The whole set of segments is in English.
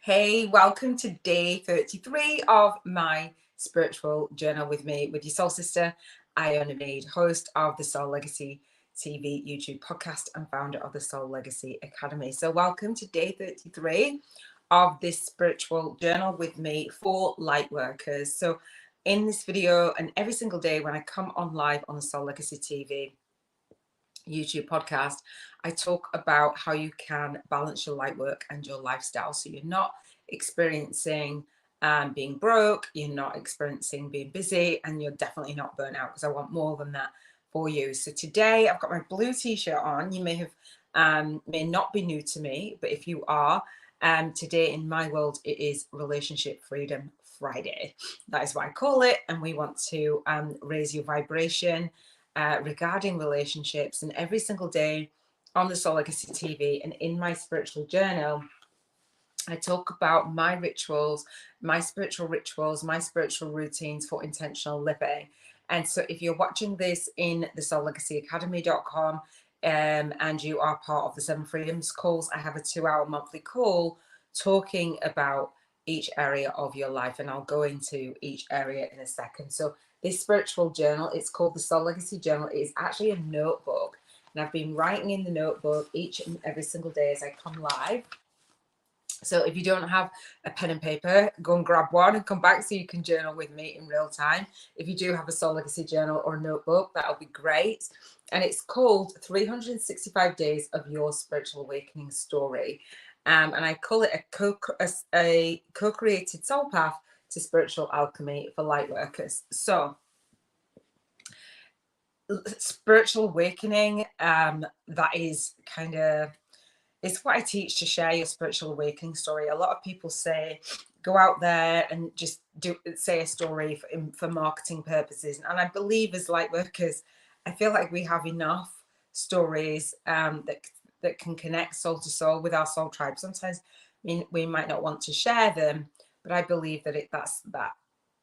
Hey, welcome to day 33 of my spiritual journal with me, with your soul sister, Iona, host of the Soul Legacy TV YouTube podcast and founder of the Soul Legacy Academy. So welcome to day 33 of this spiritual journal with me for light workers. So in this video and every single day when I come on live on the Soul Legacy TV YouTube podcast, I talk about how you can balance your light work and your lifestyle so you're not experiencing being broke, you're not experiencing being busy, and you're definitely not burnt out, because I want more than that for you. So today I've got my blue t-shirt on. You may have may not be new to me, but if you are, today in my world it is Relationship Freedom Friday. That is what I call it, and we want to raise your vibration regarding relationships. And every single day on the Soul Legacy TV and in my spiritual journal, I talk about my rituals, my spiritual routines for intentional living. And so if you're watching this in the SoulLegacyAcademy.com and you are part of the 7 Freedoms calls, I have a 2-hour monthly call talking about each area of your life. And I'll go into each area in a second. So this spiritual journal, it's called the Soul Legacy Journal. It is actually a notebook. And I've been writing in the notebook each and every single day as I come live. So if you don't have a pen and paper, go and grab one and come back so you can journal with me in real time. If you do have a Soul Legacy journal or a notebook, that'll be great. And it's called 365 Days of Your Spiritual Awakening Story. And I call it a co-created soul path to spiritual alchemy for light workers. So spiritual awakening, that is kind of, it's what I teach, to share your spiritual awakening story. A lot of people say, go out there and just say a story for marketing purposes. And I believe as light workers, I feel like we have enough stories that can connect soul to soul with our soul tribe. Sometimes we might not want to share them, but I believe that that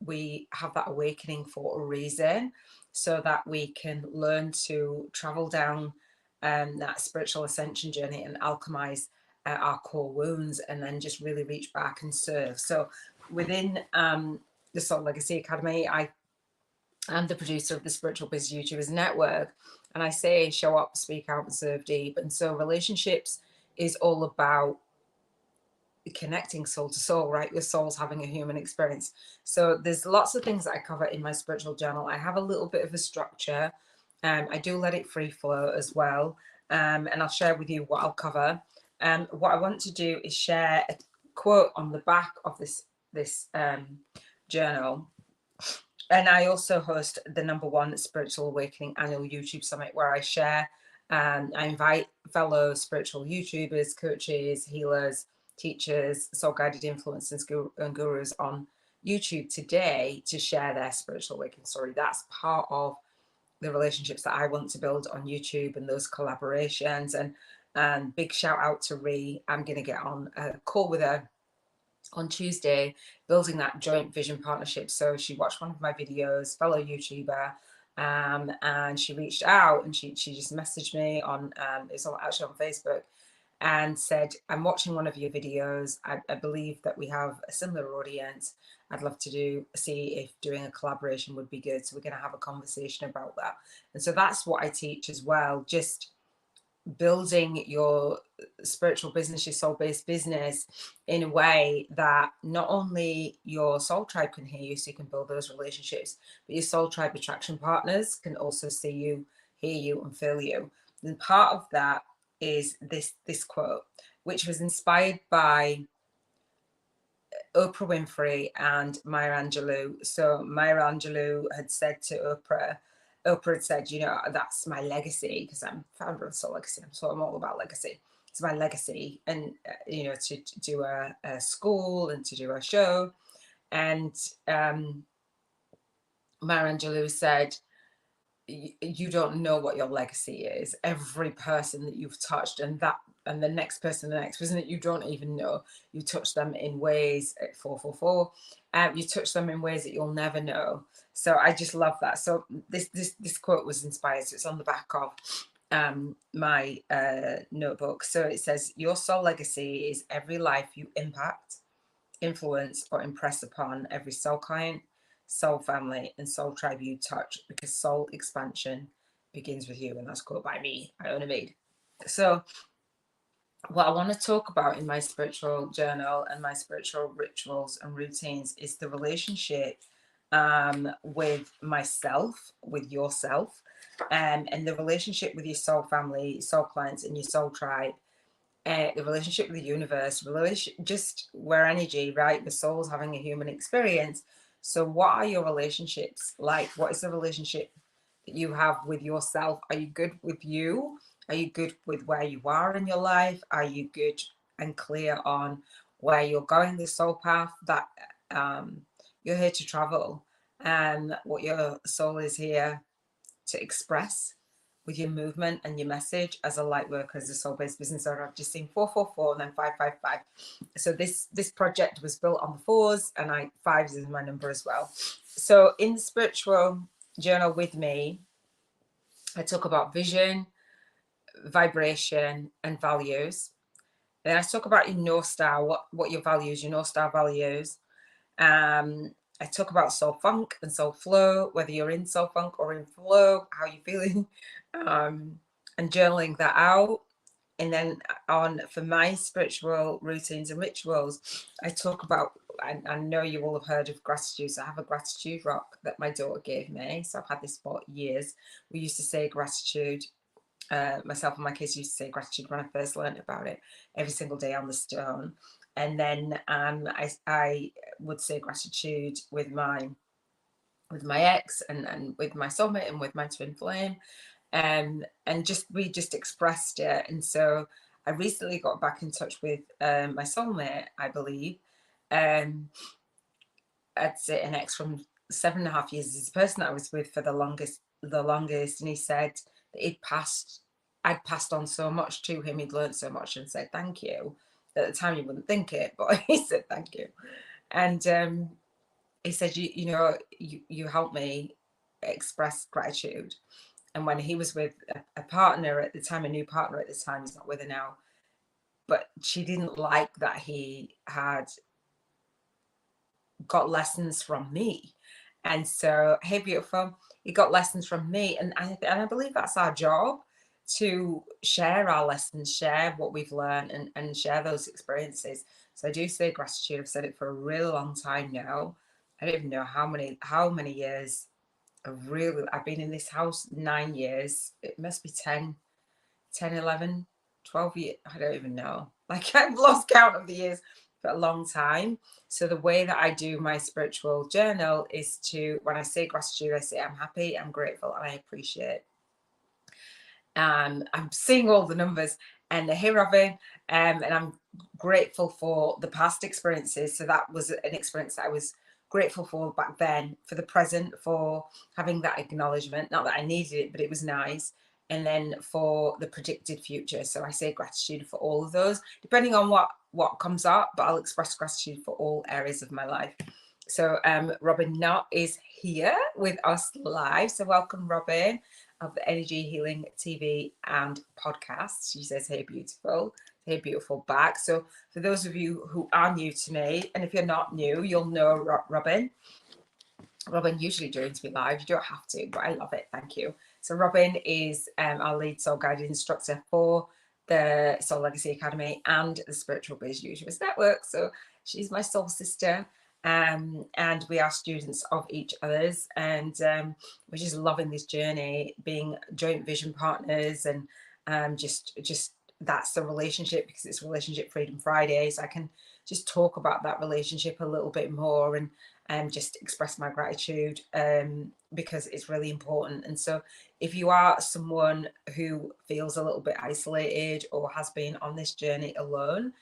we have that awakening for a reason, so that we can learn to travel down that spiritual ascension journey and alchemize our core wounds, and then just really reach back and serve. So within the Soul Legacy Academy, I am the producer of the Spiritual Biz YouTubers Network, and I say show up, speak out, and serve deep. And so relationships is all about connecting soul to soul, right? Your soul's having a human experience. So there's lots of things that I cover in my spiritual journal. I have a little bit of a structure. I do let it free flow as well. And I'll share with you what I'll cover. What I want to do is share a quote on the back of this journal. And I also host the #1 Spiritual Awakening Annual YouTube Summit, where I share, I invite fellow spiritual YouTubers, coaches, healers, teachers, soul-guided influencers and gurus on YouTube today to share their spiritual awakening story. That's part of the relationships that I want to build on YouTube and those collaborations. And big shout out to Ree. I'm going to get on a call with her on Tuesday, building that joint vision partnership. So she watched one of my videos, fellow YouTuber, and she reached out and she just messaged me on, it's actually on Facebook, and said, I'm watching one of your videos. I believe that we have a similar audience. I'd love to see if doing a collaboration would be good. So we're going to have a conversation about that. And so that's what I teach as well. Just building your spiritual business, your soul-based business, in a way that not only your soul tribe can hear you, so you can build those relationships, but your soul tribe attraction partners can also see you, hear you, and feel you. And part of that is this quote, which was inspired by Oprah Winfrey and Maya Angelou. So Maya Angelou had said to Oprah had said, you know, that's my legacy, because I'm founder of Soul Legacy. So I'm all about legacy. It's my legacy, and you know, to do a school and to do a show. And Maya Angelou said, you don't know what your legacy is. Every person that you've touched, and the next person, that you don't even know, you touch them in ways at 444. You touch them in ways that you'll never know. So I just love that. So this quote was inspired. So it's on the back of my notebook. So it says, your soul legacy is every life you impact, influence, or impress upon every soul client, soul family, and soul tribe you touch, because soul expansion begins with you. And that's quote by me, Iona Mead. So what I want to talk about in my spiritual journal and my spiritual rituals and routines is the relationship with myself, with yourself, and the relationship with your soul family, soul clients, and your soul tribe, the relationship with the universe, just where energy, right? The soul's having a human experience. So, what are your relationships like? What is the relationship that you have with yourself? Are you good with you? Are you good with where you are in your life? Are you good and clear on where you're going, the soul path that you're here to travel, and what your soul is here to express with your movement and your message as a light worker, as a soul-based business owner? I've just seen 444 and then 555. So this project was built on the fours, and fives is my number as well. So in the spiritual journal with me, I talk about vision, vibration, and values. Then I talk about your North Star, what your values, your North Star values. I talk about soul funk and soul flow, whether you're in soul funk or in flow, how you're feeling, and journaling that out. And then for my spiritual routines and rituals, I talk about, I know you all have heard of gratitude. So I have a gratitude rock that my daughter gave me. So I've had this for years. We used to say gratitude. Myself and my kids used to say gratitude when I first learned about it, every single day on the stone. And then I would say gratitude with my ex, and with my soulmate, and with my twin flame, and we just expressed it. And so I recently got back in touch with my soulmate, I believe. I'd say an ex from 7.5 years. Is the person that I was with for the longest, and he said that I'd passed on so much to him. He'd learned so much, and said thank you. At the time, you wouldn't think it, but he said thank you. And he said, you helped me express gratitude. And when he was with a partner at the time, a new partner at the time, he's not with her now, but she didn't like that he had got lessons from me. And so, hey, beautiful, he got lessons from me. And I believe that's our job, to share our lessons, share what we've learned, and share those experiences. So I do say gratitude. I've said it for a really long time now. I don't even know how many years. I've been in this house 9 years. It must be 10, 11, 12 years. I don't even know. Like, I've lost count of the years for a long time. So the way that I do my spiritual journal is when I say gratitude, I say I'm happy, I'm grateful, and I appreciate. I'm seeing all the numbers, and hey, Robin, and I'm grateful for the past experiences. So that was an experience that I was grateful for back then, for the present, for having that acknowledgement. Not that I needed it, but it was nice. And then for the predicted future. So I say gratitude for all of those, depending on what comes up, but I'll express gratitude for all areas of my life. So Robin Knott is here with us live. So welcome, Robin, of the Energy Healing TV and podcast. She says, hey, beautiful. Hey, beautiful back. So for those of you who are new to me, and if you're not new, you'll know Robin. Robin usually joins me live. You don't have to, but I love it. Thank you. So Robin is our lead soul guided instructor for the Soul Legacy Academy and the Spiritual Biz YouTubers Network. So she's my soul sister. And we are students of each other's, and we're just loving this journey, being joint vision partners, and just that's the relationship, because it's Relationship Freedom Friday. So I can just talk about that relationship a little bit more, and just express my gratitude, because it's really important. And so if you are someone who feels a little bit isolated or has been on this journey alone,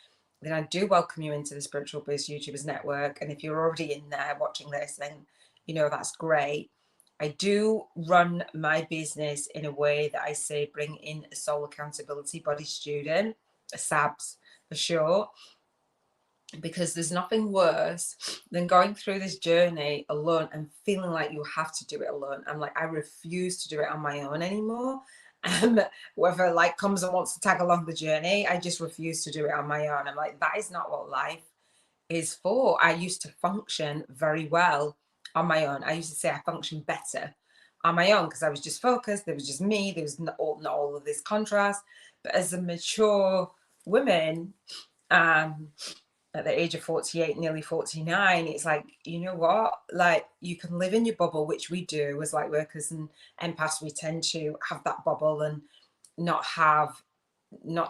then I do welcome you into the Spiritual Biz YouTubers Network. And if you're already in there watching this, then that's great. I do run my business in a way that I say bring in a soul accountability body student, a SABS for short, because there's nothing worse than going through this journey alone and feeling like you have to do it alone. I'm like, I refuse to do it on my own anymore. Whoever comes and wants to tag along the journey, I just refuse to do it on my own. I'm like, that is not what life is for. I used to function very well on my own. I used to say I function better on my own because I was just focused. There was just me. There was not all of this contrast. But as a mature woman, at the age of 48, nearly 49, it's like, you know what? Like, you can live in your bubble, which we do as light workers and empaths. We tend to have that bubble and not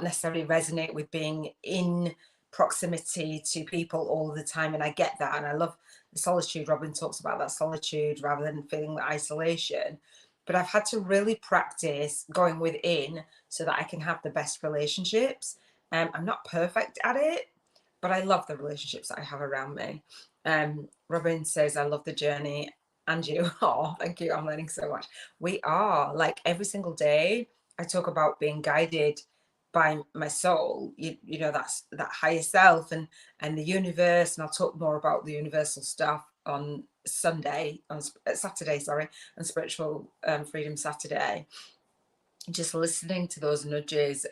necessarily resonate with being in proximity to people all the time. And I get that. And I love the solitude. Robin talks about that solitude rather than feeling the isolation. But I've had to really practice going within so that I can have the best relationships. I'm not perfect at it, but I love the relationships that I have around me. Robin says, I love the journey. And you, oh, thank you. I'm learning so much. We are, like, every single day, I talk about being guided by my soul, you know, that's that higher self and the universe. And I'll talk more about the universal stuff on Saturday, sorry, on Spiritual Freedom Saturday. Just listening to those nudges,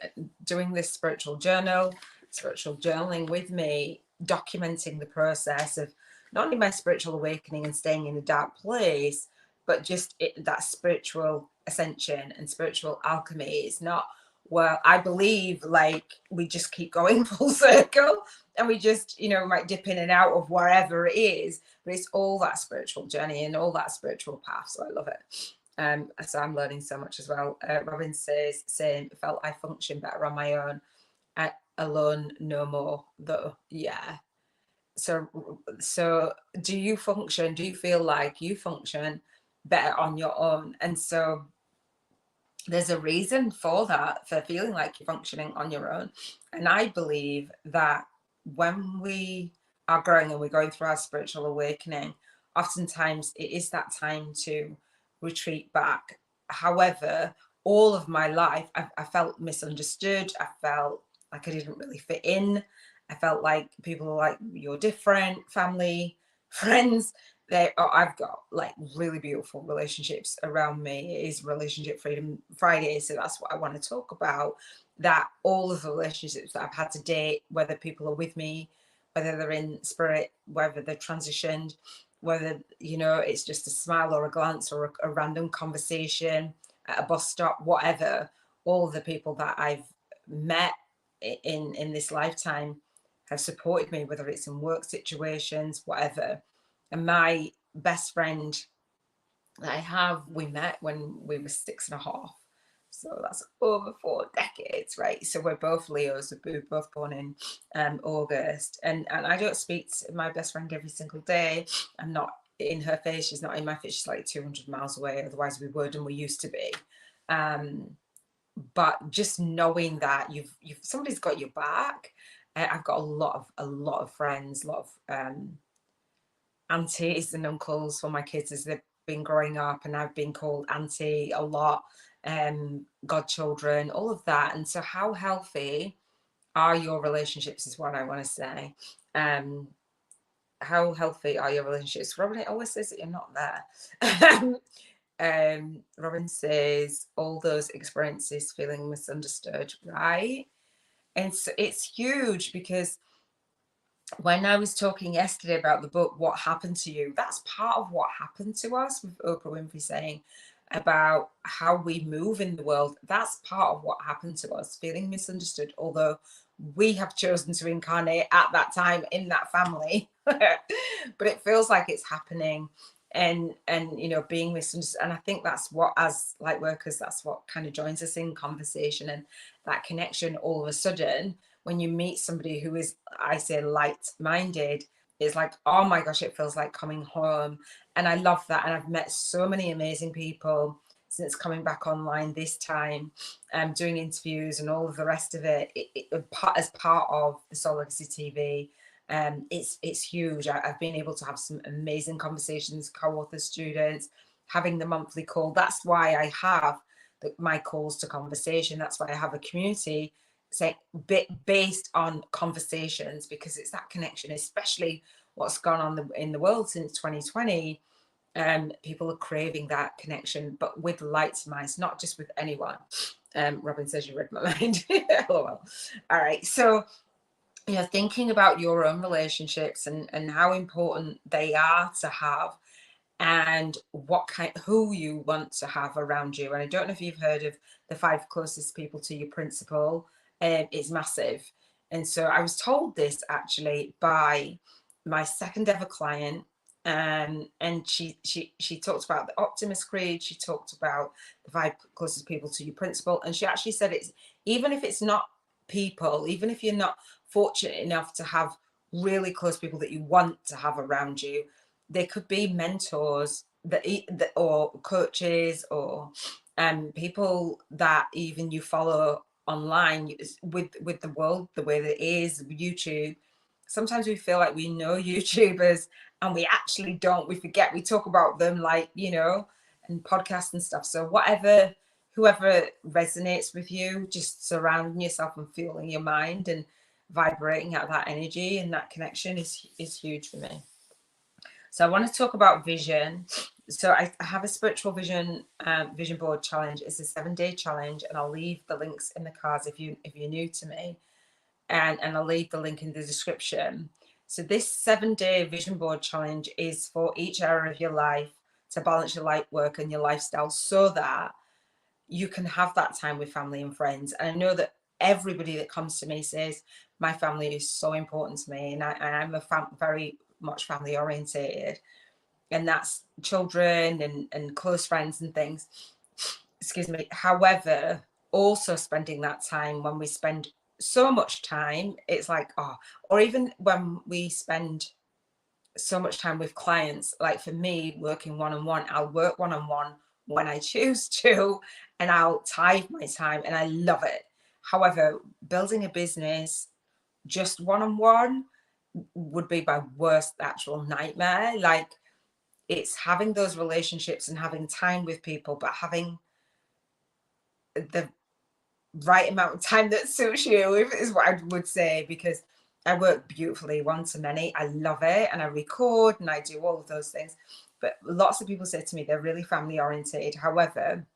doing this spiritual journaling with me, documenting the process of not only my spiritual awakening and staying in a dark place, but just that spiritual ascension and spiritual alchemy. It's not, well, I believe, like, we just keep going full circle and we just, you know, might dip in and out of wherever it is, but it's all that spiritual journey and all that spiritual path. So I love it. So I'm learning so much as well. Robin says, same, felt I function better on my own. Alone no more though. Yeah. So do you feel like you function better on your own? And so there's a reason for that, for feeling like you're functioning on your own. And I believe that when we are growing and we're going through our spiritual awakening, oftentimes it is that time to retreat back. However, all of my life, I felt misunderstood. I felt like I didn't really fit in. I felt like people were like, you're different, family, friends. I've got like really beautiful relationships around me. It is Relationship Freedom Friday, so that's what I want to talk about. That all of the relationships that I've had to date, whether people are with me, whether they're in spirit, whether they're transitioned, whether, you know, it's just a smile or a glance or a random conversation at a bus stop, whatever, all the people that I've met in this lifetime have supported me, whether it's in work situations, whatever. And my best friend that I have, we met when we were 6.5. So that's over 4 decades, right? So we're both Leos. We're both born in August. And I don't speak to my best friend every single day. I'm not in her face. She's not in my face. She's like 200 miles away. Otherwise we would, and we used to be. But just knowing that you've somebody's got your back. I've got a lot of friends, a lot of aunties and uncles for my kids as they've been growing up, and I've been called auntie a lot, godchildren, all of that. And so how healthy are your relationships is what I want to say. How healthy are your relationships? Robin always says that you're not there. Robin says all those experiences feeling misunderstood, right? And so it's huge, because when I was talking yesterday about the book, What Happened to You, that's part of what happened to us, with Oprah Winfrey saying about how we move in the world. That's part of what happened to us, feeling misunderstood, although we have chosen to incarnate at that time in that family. But it feels like it's happening, and you know, being misunderstood. And I think that's what, as light workers, that's what kind of joins us in conversation, and that connection all of a sudden when you meet somebody who is, I say, light-minded, it's like, oh my gosh, it feels like coming home. And I love that. And I've met so many amazing people since coming back online this time, doing interviews and all of the rest of it, as part of the SoulLegacyTV. It's huge. I've been able to have some amazing conversations, co-author students, having the monthly call. That's why I have my calls to conversation. That's why I have a community based on conversations, because it's that connection, especially what's gone on in the world since 2020. People are craving that connection, but with light minds, not just with anyone. Robin says you read my mind. LOL. All right, so you know, thinking about your own relationships and how important they are to have, and who you want to have around you. And I don't know if you've heard of the 5 closest people to your principal. It's massive. And so I was told this actually by my second ever client. And she talked about the Optimist Creed. She talked about the 5 closest people to your principal. And she actually said, it's even if it's not people, even if you're not fortunate enough to have really close people that you want to have around you, they could be mentors or coaches, or people that even you follow online with the world the way that it is, YouTube. Sometimes we feel like we know YouTubers and we actually don't. We forget, we talk about them like, you know, and podcasts and stuff. So whoever resonates with you, just surrounding yourself and fueling your mind and vibrating out that energy and that connection is huge for me. So I want to talk about vision. So I have a spiritual vision vision board challenge. It's a 7-day challenge, and I'll leave the links in the cards if you're new to me, and I'll leave the link in the description. So this 7-day vision board challenge is for each area of your life to balance your life work and your lifestyle, so that you can have that time with family and friends. And I know that everybody that comes to me says my family is so important to me, and I'm very much family orientated, and that's children and close friends and things. Excuse me. However, also spending that time, when we spend so much time, it's like, oh, or even when we spend so much time with clients, like for me, working one-on-one, I'll work one-on-one when I choose to, and I'll tithe my time, and I love it. However, building a business just one-on-one would be my worst actual nightmare. Like, it's having those relationships and having time with people, but having the right amount of time that suits you, is what I would say, because I work beautifully one to many. I love it, and I record and I do all of those things. But lots of people say to me they're really family oriented. However,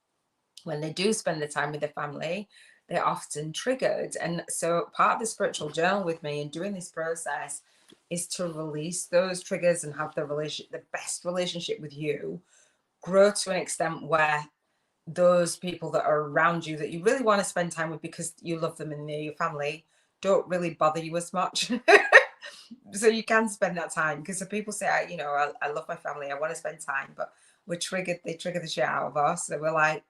when they do spend the time with their family, they're often triggered. And so part of the spiritual journal with me and doing this process is to release those triggers and have the best relationship with you, grow to an extent where those people that are around you that you really want to spend time with because you love them and they're your family don't really bother you as much. So you can spend that time, because some people say, I love my family, I want to spend time, but we're triggered, they trigger the shit out of us. So we're like,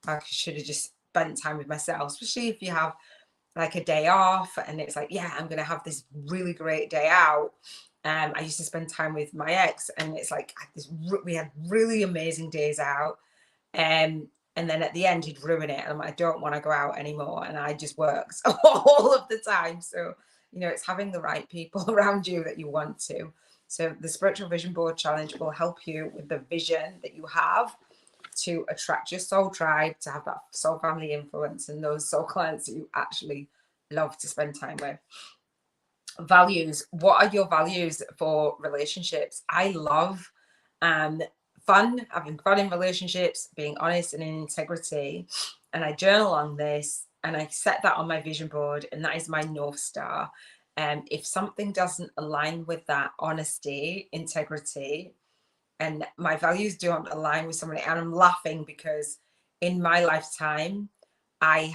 I should have just spent time with myself, especially if you have like a day off and it's like, yeah, I'm going to have this really great day out. I used to spend time with my ex, and it's like we had really amazing days out. And then at the end, he'd ruin it. And I'm like, I don't want to go out anymore. And I just worked all of the time. So, it's having the right people around you that you want to. So the Spiritual Vision Board Challenge will help you with the vision that you have to attract your soul tribe, to have that soul family influence and those soul clients that you actually love to spend time with. Values. What are your values for relationships? I love having fun in relationships, being honest and in integrity. And I journal on this and I set that on my vision board, and that is my North Star. If something doesn't align with that honesty, integrity, and my values don't align with somebody, and I'm laughing because in my lifetime, I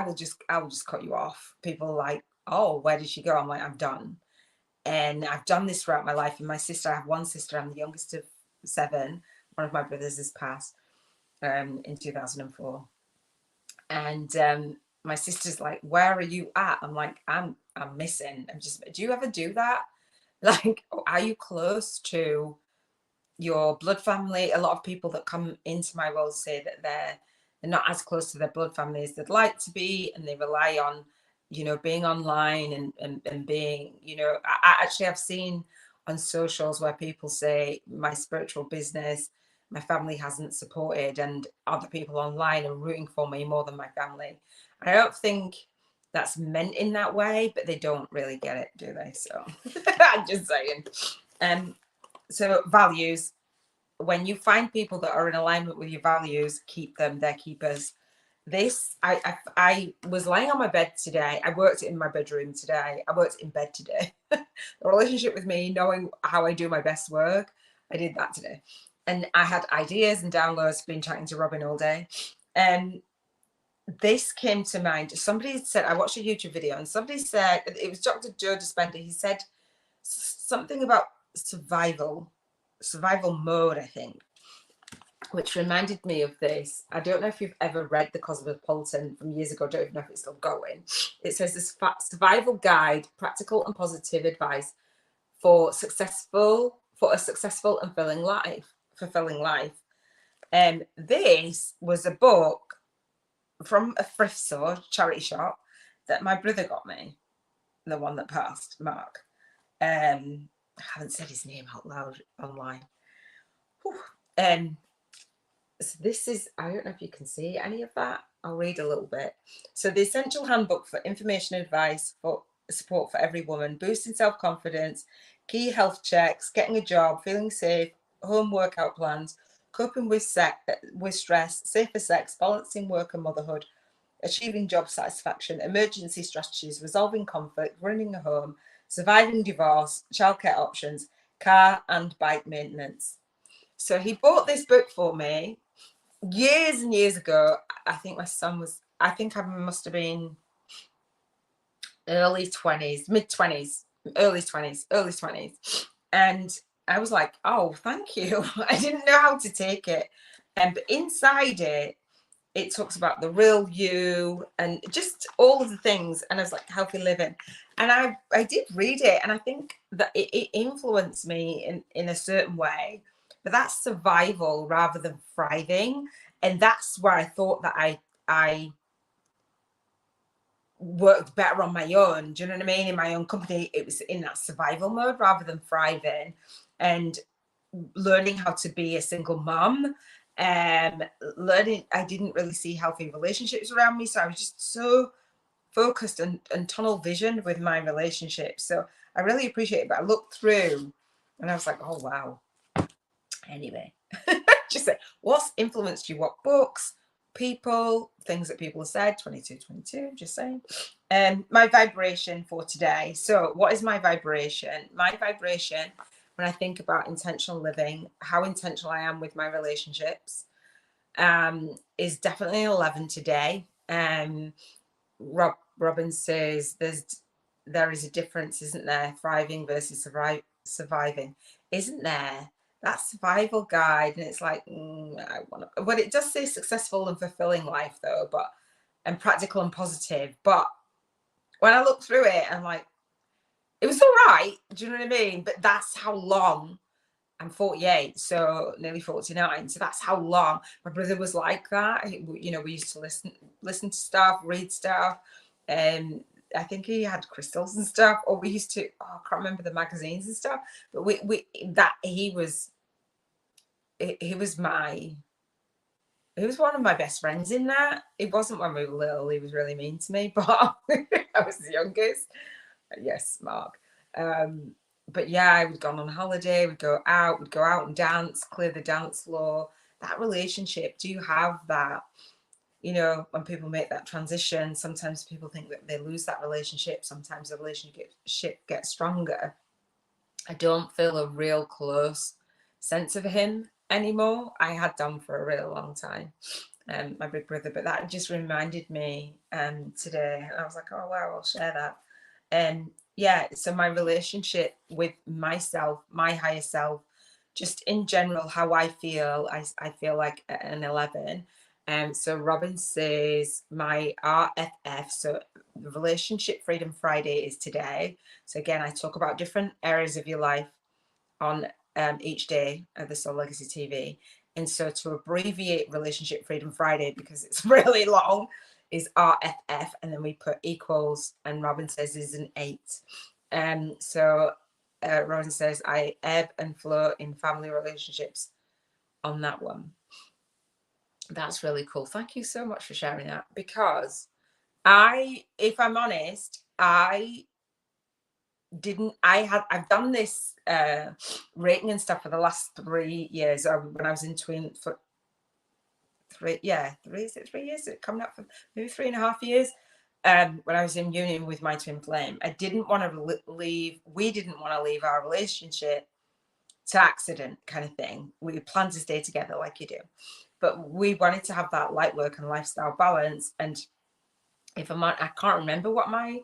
will just cut you off. People are like, oh, where did she go? I'm like, I'm done. And I've done this throughout my life. And my sister, I have one sister, I'm the youngest of 7. One of my brothers has passed in 2004. And my sister's like, where are you at? I'm like, I'm missing. Do you ever do that? Like, are you close to your blood family? A lot of people that come into my world say that they're not as close to their blood family as they'd like to be, and they rely on, being online and being, I actually have seen on socials where people say my spiritual business, my family hasn't supported, and other people online are rooting for me more than my family. And I don't think that's meant in that way, but they don't really get it, do they? So I'm just saying. So values. When you find people that are in alignment with your values, keep them, they're keepers. this, I was lying on my bed today. I worked in my bedroom today. I worked in bed today. The relationship with me, knowing how I do my best work, I did that today. And I had ideas and downloads, been chatting to Robin all day. And this came to mind. Somebody said, I watched a YouTube video and somebody said, it was Dr. Joe Dispenza. He said something about survival mode, I think, which reminded me of this. I don't know if you've ever read The Cosmopolitan from years ago. I don't even know if it's still going. It says this survival guide, practical and positive advice for a successful and fulfilling life. And this was a book from a thrift store, charity shop, that my brother got me, the one that passed, Mark. I haven't said his name out loud online. So this is, I don't know if you can see any of that. I'll read a little bit. So the essential handbook for information advice for support for every woman, boosting self-confidence, key health checks, getting a job, feeling safe, home workout plans, coping with stress, safer sex, balancing work and motherhood, achieving job satisfaction, emergency strategies, resolving conflict, running a home, surviving divorce, childcare options, car and bike maintenance. So he bought this book for me years and years ago. I think my son was, I think I must have been early 20s, mid 20s, early 20s. And I was like, oh, thank you. I didn't know how to take it. And but inside it, it talks about the real you and just all of the things. And I was like, healthy living. And I did read it. And I think that it influenced me in a certain way. But that's survival rather than thriving. And that's where I thought that I worked better on my own. Do you know what I mean? In my own company, it was in that survival mode rather than thriving. And learning how to be a single mom, learning, I didn't really see healthy relationships around me. So I was just so focused and tunnel vision with my relationships. So I really appreciate it. But I looked through and I was like, oh, wow. Anyway, just say, what's influenced you? What books, people, things that people have said, 22, just saying. My vibration for today. So what is my vibration? My vibration, when I think about intentional living, how intentional I am with my relationships, is definitely 11 today. Robin says there is a difference, isn't there? Thriving versus surviving, isn't there? That survival guide, and it's like, I want to, but it does say successful and fulfilling life though, and practical and positive. But when I look through it, I'm like, it was all right. Do you know what I mean? But that's how long. I'm 48, so nearly 49. So that's how long my brother was like that. You know, we used to listen to stuff, read stuff, and I think he had crystals and stuff. Or we used to, I can't remember the magazines and stuff. But he was one of my best friends in that. It wasn't when we were little. He was really mean to me, but I was the youngest. Yes, Mark. But yeah, we'd gone on holiday, we'd go out and dance, clear the dance floor. That relationship, do you have that? You know, when people make that transition, sometimes people think that they lose that relationship. Sometimes the relationship gets stronger. I don't feel a real close sense of him anymore. I had done for a real long time, my big brother, but that just reminded me today. And I was like, oh wow, I'll share that. Yeah, so my relationship with myself, my higher self, just in general, how I feel, I feel like an 11. So Robin says my RFF, so the Relationship Freedom Friday is today. So again, I talk about different areas of your life on each day of the Soul Legacy TV. And so to abbreviate Relationship Freedom Friday, because it's really long, is RFF, and then we put equals, and Robin says is an 8. So Robin says I ebb and flow in family relationships on that one. That's really cool. Thank you so much for sharing that, because if I'm honest, I've done this rating and stuff for the last 3 years, when I was in is it 3 years? Coming up for maybe 3.5 years. When I was in union with my twin flame, I didn't want to leave. We didn't want to leave our relationship to accident kind of thing. We planned to stay together like you do, but we wanted to have that light work and lifestyle balance. And if I can't remember what my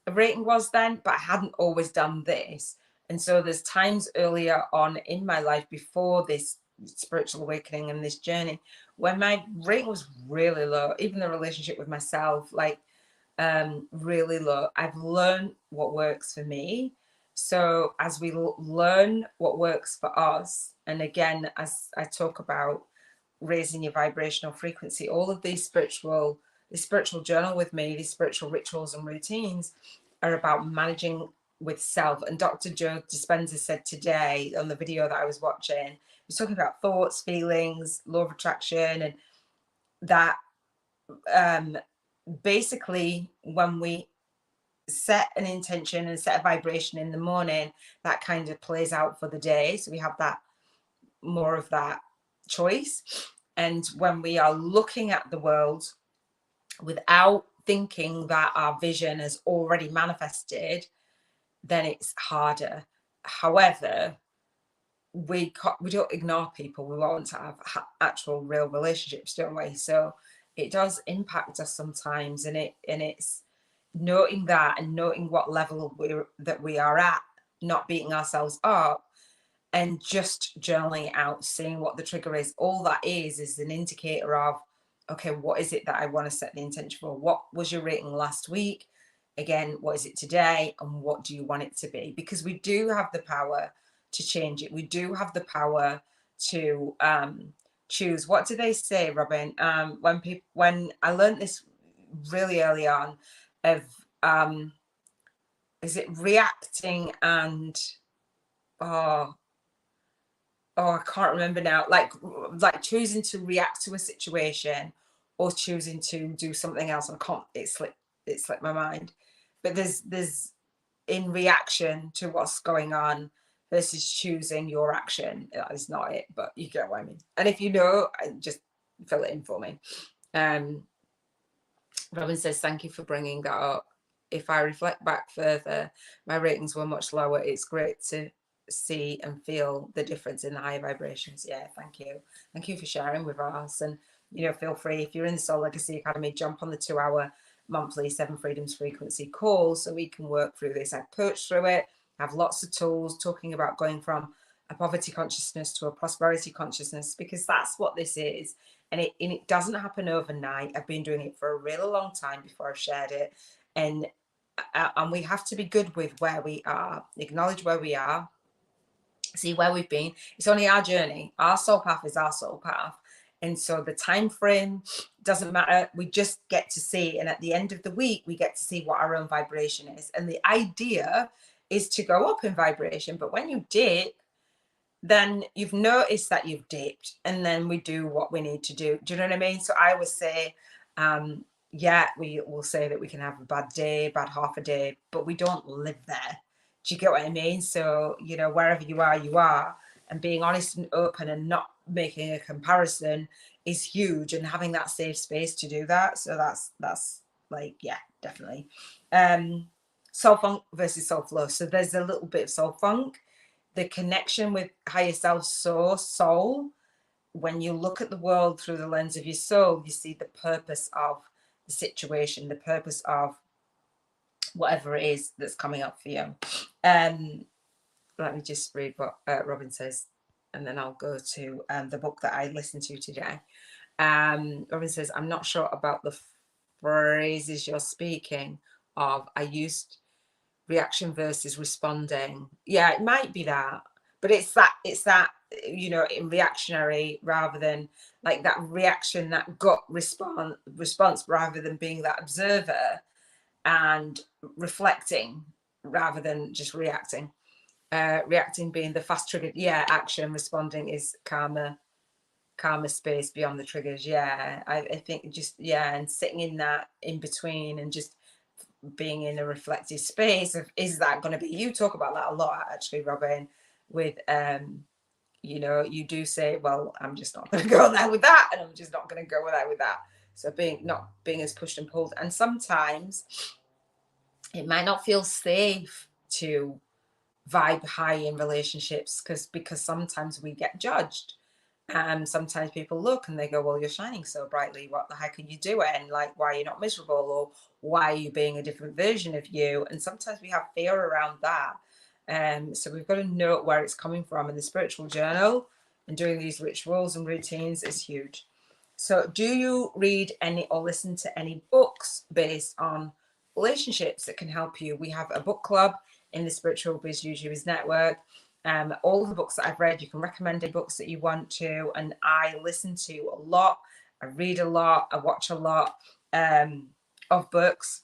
rating was then, but I hadn't always done this. And so there's times earlier on in my life before this spiritual awakening and this journey when my rating was really low, even the relationship with myself, like really low. I've learned what works for me. So as we learn what works for us, and again, as I talk about raising your vibrational frequency, all of these spiritual journal with me, these spiritual rituals and routines are about managing with self. And Dr. Joe Dispenza said today on the video that I was watching, he was talking about thoughts, feelings, law of attraction, and that basically when we set an intention and set a vibration in the morning, that kind of plays out for the day. So we have that more of that choice. And when we are looking at the world without thinking that our vision has already manifested, then it's harder. However, we don't ignore people. We want to have actual real relationships, don't we? So it does impact us sometimes, and it's noting that and noting what level we are at, not beating ourselves up, and just journaling out, seeing what the trigger is. All that is an indicator of, okay, what is it that I want to set the intention for? What was your rating last week? Again, what is it today? And what do you want it to be? Because we do have the power to change it. We do have the power to choose. What do they say, Robin? When I learned this really early on, of is it reacting and I can't remember now, like choosing to react to a situation or choosing to do something else. I can't, it slipped my mind. But there's in reaction to what's going on versus choosing your action. That is not it, but you get what I mean. And if you know, just fill it in for me. Robin says, thank you for bringing that up. If I reflect back further, my ratings were much lower. It's great to see and feel the difference in the higher vibrations. Yeah, thank you. Thank you for sharing with us. And, you know, feel free, if you're in the Soul Legacy Academy, jump on the 2-hour monthly 7 Freedoms frequency call so we can work through this. I coach through it, I have lots of tools talking about going from a poverty consciousness to a prosperity consciousness, because that's what this is. And it doesn't happen overnight. I've been doing it for a really long time before I've shared it. And we have to be good with where we are, acknowledge where we are, see where we've been. It's only our journey. Our soul path is our soul path. And so the time frame doesn't matter. We just get to see. And at the end of the week, we get to see what our own vibration is. And the idea is to go up in vibration. But when you dip, then you've noticed that you've dipped, and then we do what we need to do. Do you know what I mean? So I would say, yeah, we will say that we can have a bad day, bad half a day, but we don't live there. Do you get what I mean? So, you know, wherever you are, and being honest and open and not making a comparison is huge, and having that safe space to do that. So that's like, yeah, definitely. Soul funk versus soul flow. So there's a little bit of soul funk, the connection with higher self, soul. When you look at the world through the lens of your soul, you see the purpose of the situation, the purpose of whatever it is that's coming up for you. Let me just read what Robin says, and then I'll go to the book that I listened to today. Robin says, I'm not sure about the phrases you're speaking of. I used reaction versus responding. Yeah, it might be that, but it's that, you know, in reactionary rather than like that reaction, that gut response rather than being that observer and reflecting rather than just reacting. Reacting being the fast triggered, yeah, action. Responding is calmer space beyond the triggers. Yeah, I think just, yeah, and sitting in that in between and just being in a reflective space of, is that going to be, you talk about that a lot actually, Robin, with you know, you do say, well, I'm just not going to go there with that, and I'm just not going to go there with that. So not being as pushed and pulled. And sometimes it might not feel safe to vibe high in relationships because sometimes we get judged. Sometimes people look and they go, well, you're shining so brightly, what the heck are you doing? Like, why are you not miserable? Or why are you being a different version of you? And sometimes we have fear around that. So we've got to know where it's coming from. And the spiritual journal and doing these rituals and routines is huge. So do you read any or listen to any books based on relationships that can help you? We have a book club in the Spiritual Biz YouTubers Network. All the books that I've read, you can recommend any books that you want to. And I listen to a lot. I read a lot. I watch a lot of books.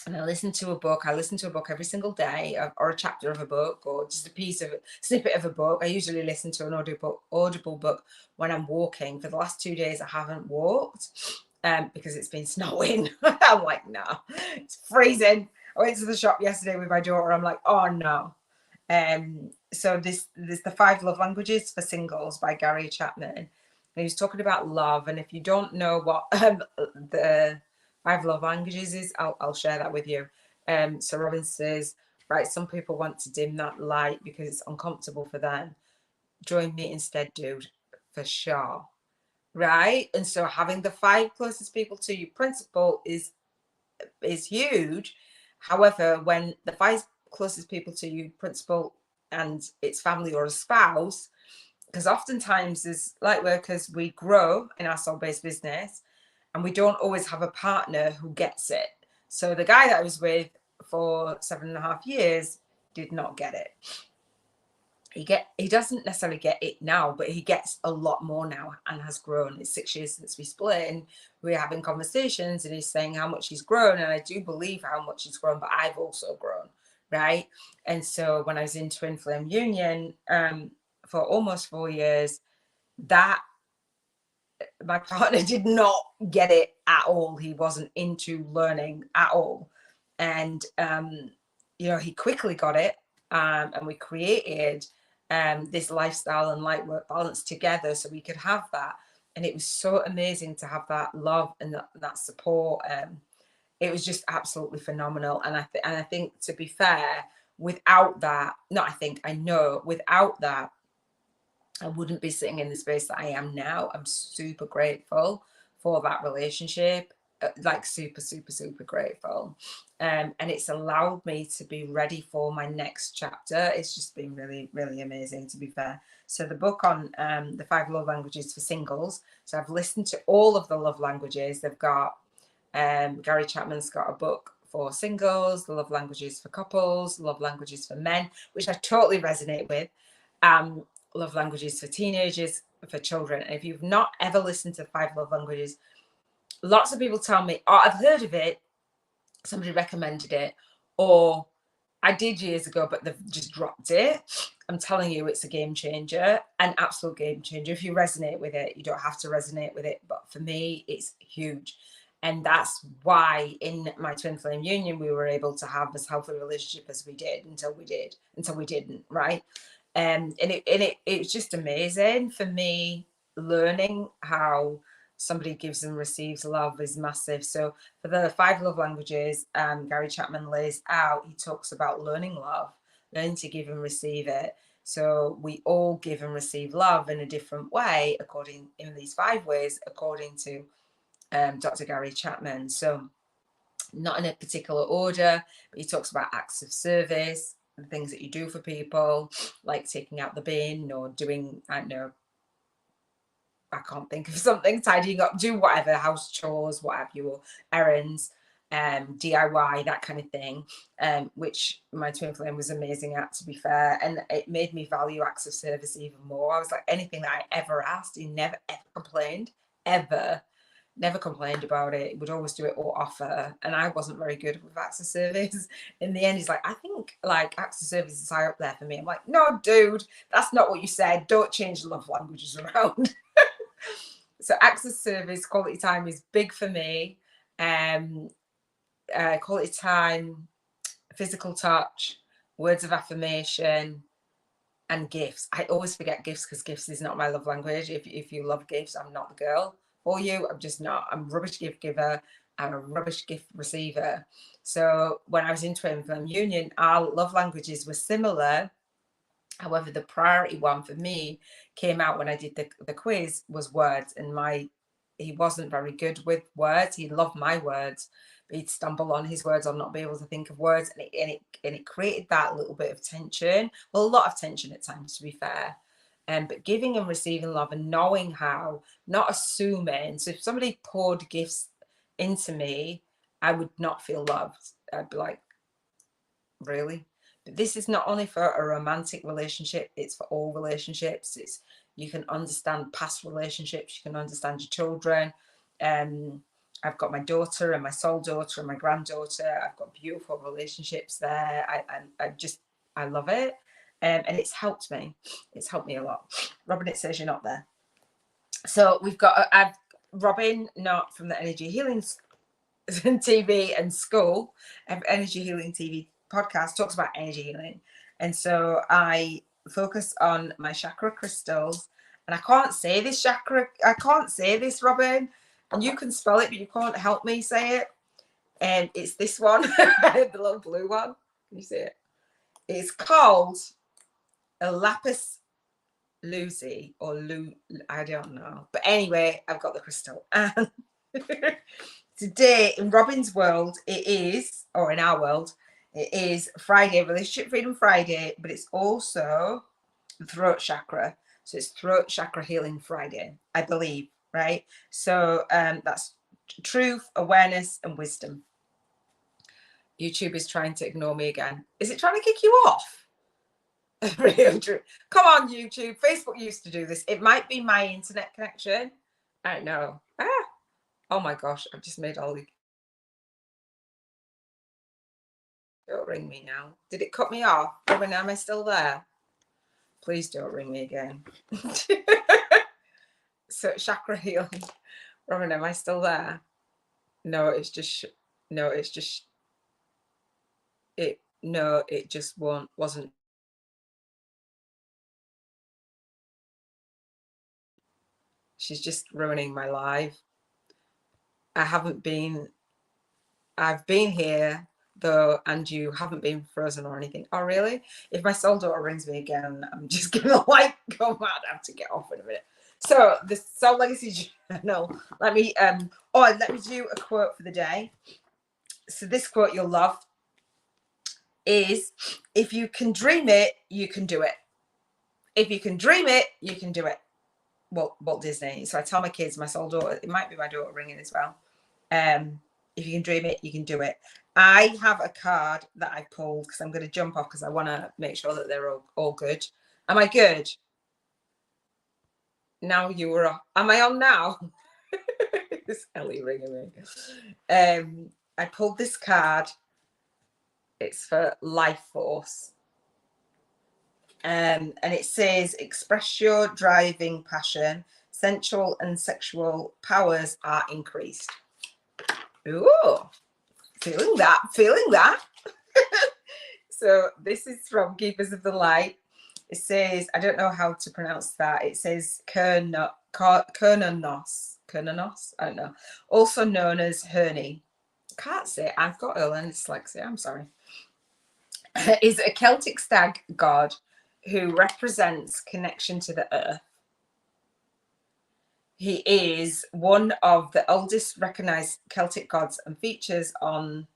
And I listen to a book every single day, or a chapter of a book, or just a snippet of a book. I usually listen to an audible book when I'm walking. For the last 2 days, I haven't walked because it's been snowing. I'm like, no, it's freezing. I went to the shop yesterday with my daughter. I'm like, oh no. So there's the 5 Love Languages for Singles by Gary Chapman. And he was talking about love. And if you don't know what the 5 Love Languages is, I'll share that with you. So Robin says, right, some people want to dim that light because it's uncomfortable for them. Join me instead, dude, for sure. Right? And so having the 5 closest people to you principle is huge. However, when the 5 closest people to you principle and it's family or a spouse, because oftentimes as light workers, we grow in our soul-based business and we don't always have a partner who gets it. So the guy that I was with for 7.5 years did not get it. He doesn't necessarily get it now, but he gets a lot more now and has grown. It's 6 years since we split, and we're having conversations and he's saying how much he's grown, and I do believe how much he's grown, but I've also grown, right? And so when I was in twin flame union for almost 4 years, that my partner did not get it at all. He wasn't into learning at all. And you know, he quickly got it, and we created this lifestyle and light work balance together so we could have that. And it was so amazing to have that love and that support. It was just absolutely phenomenal. And I think, to be fair, without that, I know without that, I wouldn't be sitting in the space that I am now. I'm super grateful for that relationship, like super, super, super grateful. And it's allowed me to be ready for my next chapter. It's just been really, really amazing, to be fair. So the book on the 5 love languages for singles. So I've listened to all of the love languages. They've got, Gary Chapman's got a book for singles, the love languages for couples, love languages for men, which I totally resonate with. Love languages for teenagers, for children. And if you've not ever listened to 5 love languages, lots of people tell me, oh, I've heard of it, somebody recommended it, or I did years ago, but they've just dropped it. I'm telling you, it's a game changer, an absolute game changer. If you resonate with it, you don't have to resonate with it. But for me, it's huge. And that's why in my twin flame union, we were able to have as healthy relationship as we did until we didn't, right? And it was just amazing for me. Learning how somebody gives and receives love is massive. So for the 5 love languages, Gary Chapman lays out, he talks about learning love, learning to give and receive it. So we all give and receive love in a different way, in these 5 ways, according to Dr. Gary Chapman. So not in a particular order, but he talks about acts of service, the things that you do for people, like taking out the bin or doing, I don't know, I can't think of something, tidying up, do whatever, house chores, what have you, or errands, DIY, that kind of thing, which my twin flame was amazing at, to be fair. And it made me value acts of service even more. I was like, anything that I ever asked, he never, ever complained, ever. Never complained about it. He would always do it or offer. And I wasn't very good with acts of service. In the end, he's like, I think like acts of service is high up there for me. I'm like, no, dude, that's not what you said. Don't change the love languages around. So acts of service, quality time is big for me. Quality time, physical touch, words of affirmation, and gifts. I always forget gifts because gifts is not my love language. If you love gifts, I'm not the girl for you. I'm just not. I'm a rubbish gift giver. I'm a rubbish gift receiver. So when I was in Twin Flame Union, our love languages were similar. However, the priority one for me came out when I did the quiz was words, and he wasn't very good with words. He loved my words, but he'd stumble on his words or not be able to think of words, and it created that little bit of tension. Well, a lot of tension at times, to be fair. But giving and receiving love and knowing how, not assuming. So if somebody poured gifts into me, I would not feel loved. I'd be like, really? But this is not only for a romantic relationship, it's for all relationships. It's, you can understand past relationships, you can understand your children. I've got my daughter and my soul daughter and my granddaughter. I've got beautiful relationships there. I love it. And it's helped me. It's helped me a lot. Robin, it says you're not there. So we've got Robin, not from the Energy Healing TV and school, Energy Healing TV podcast, talks about energy healing. And so I focus on my chakra crystals. And I can't say this chakra, I can't say this, Robin. And you can spell it, but you can't help me say it. And it's this one, the little blue one. Can you see it? It's called a lapis lazuli or I don't know. But anyway, I've got the crystal. And today in Robin's world, it is, or in our world, it is Friday, Relationship Freedom Friday, but it's also the throat chakra. So it's Throat Chakra Healing Friday, I believe, right? So that's truth, awareness, and wisdom. YouTube is trying to ignore me again. Is it trying to kick you off? Come on, YouTube. Facebook used to do this. It might be my internet connection. I don't know. Oh my gosh, I've just made all the... Don't ring me now. Did it cut me off? Robin, am I still there? Please don't ring me again. So chakra healing. Robin, am I still there? No, it's just... No, it's just... it just wasn't. She's just ruining my life. I've been here though, and you haven't been frozen or anything. Oh, really? If my soul daughter rings me again, I'm just gonna like go mad. I have to get off in a minute. So the Soul Legacy Journal. Let me do a quote for the day. So this quote you'll love is, if you can dream it, you can do it. If you can dream it, you can do it. Walt Disney. So I tell my kids, my soul daughter, it might be my daughter ringing as well. If you can dream it, you can do it. I have a card that I pulled because I'm going to jump off because I want to make sure that they're all good. Am I good? Now you were off. Am I on now? This Ellie ringing me. I pulled this card. It's for life force. And it says, express your driving passion. Sensual and sexual powers are increased. Ooh, feeling that. So this is from Keepers of the Light. It says, I don't know how to pronounce that. It says Kernos, I don't know. Also known as Hernie. Can't say it. I've got Erlen dyslexia, I'm sorry. Is a Celtic stag god who represents connection to the earth. He is one of the oldest recognized Celtic gods and features on,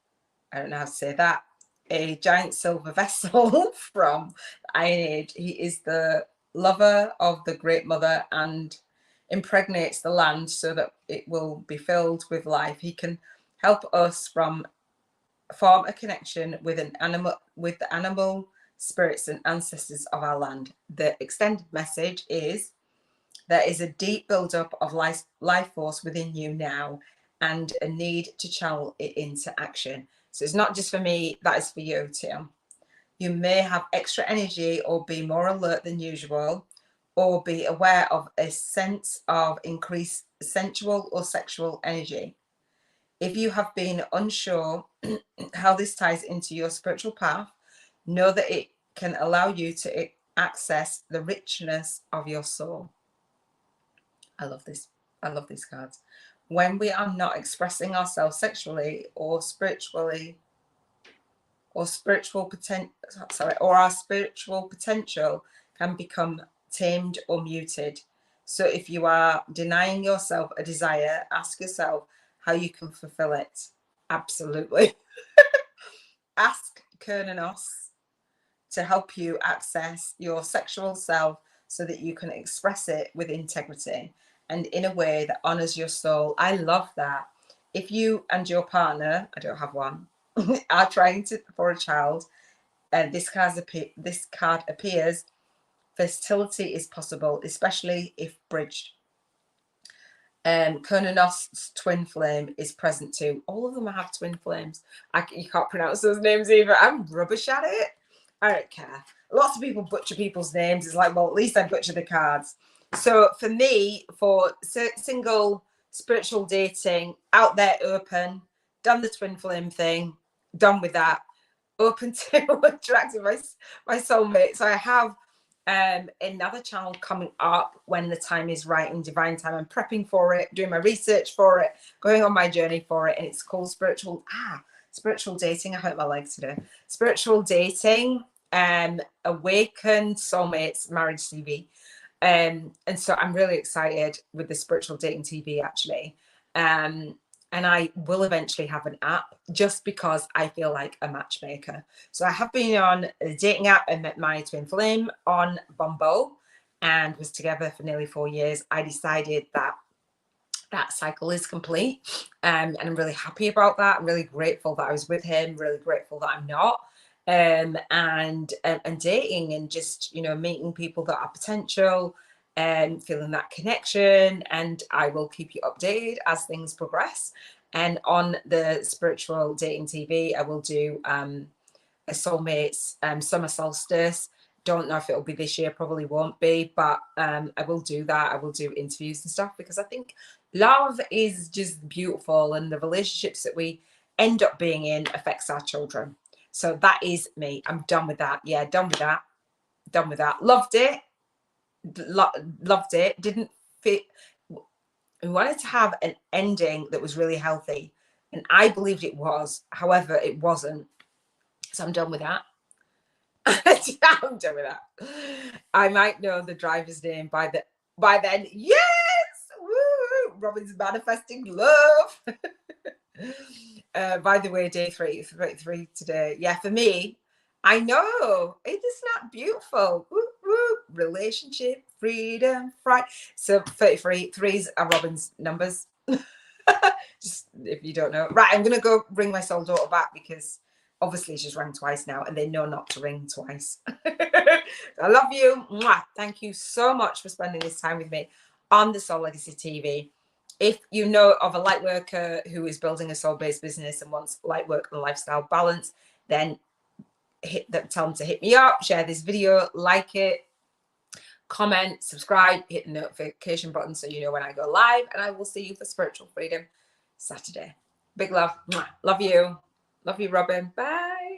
I don't know how to say that, a giant silver vessel from the Iron Age. He is the lover of the Great Mother and impregnates the land so that it will be filled with life. He can help us form a connection with the animal spirits and ancestors of our land. The extended message is, there is a deep buildup of life force within you now and a need to channel it into action. So it's not just for me, that is for you too. You may have extra energy or be more alert than usual, or be aware of a sense of increased sensual or sexual energy. If you have been unsure how this ties into your spiritual path, know that it can allow you to access the richness of your soul. I love this. I love these cards. When we are not expressing ourselves sexually or spiritually, or spiritual potential, sorry, or our spiritual potential can become tamed or muted. So if you are denying yourself a desire, ask yourself how you can fulfill it. Absolutely. Ask Kernanos to help you access your sexual self so that you can express it with integrity and in a way that honors your soul. I love that. If you and your partner, I don't have one, are trying for a child, and this card appears, fertility is possible, especially if bridged. Kernanos' twin flame is present too. All of them have twin flames. You can't pronounce those names either. I'm rubbish at it. I don't care. Lots of people butcher people's names. It's like, well, at least I butcher the cards. So for me, for single spiritual dating, out there, open, done the twin flame thing, done with that, open to attracting my soulmate. So I have another channel coming up when the time is right, in divine time. I'm prepping for it, doing my research for it, going on my journey for it, and it's called spiritual dating. I hurt my legs today. Spiritual dating, awakened soulmates, marriage TV. And so I'm really excited with the spiritual dating TV, actually. And I will eventually have an app, just because I feel like a matchmaker. So I have been on a dating app and met my twin flame on Bumble and was together for nearly 4 years. I decided that that cycle is complete, and I'm really happy about that. I'm really grateful that I was with him, really grateful that I'm not. And dating and just, you know, meeting people that are potential and feeling that connection. And I will keep you updated as things progress. And on the spiritual dating TV, I will do a soulmates summer solstice. Don't know if it'll be this year, probably won't be, but I will do that. I will do interviews and stuff, because I think love is just beautiful, and the relationships that we end up being in affects our children. So that is me. I'm done with that. Yeah, done with that. Done with that. Loved it. Loved it. Didn't fit. We wanted to have an ending that was really healthy, and I believed it was. However, it wasn't. So I'm done with that. I'm done with that. I might know the driver's name by then. Yes! Woo! Robin's manifesting love. By the way, day 33 today. Yeah, for me, I know. It is not beautiful. Woo, woo. Relationship, freedom, fright. So 33, threes are Robin's numbers. Just if you don't know. Right, I'm going to go bring my soul daughter back, because obviously she's rang twice now and they know not to ring twice. I love you. Mwah. Thank you so much for spending this time with me on the Soul Legacy TV. If you know of a light worker who is building a soul-based business and wants light work and lifestyle balance, then tell them to hit me up, share this video, like it, comment, subscribe, hit the notification button so you know when I go live, and I will see you for Spiritual Freedom Saturday. Big love. Mwah. Love you. Love you, Robin. Bye.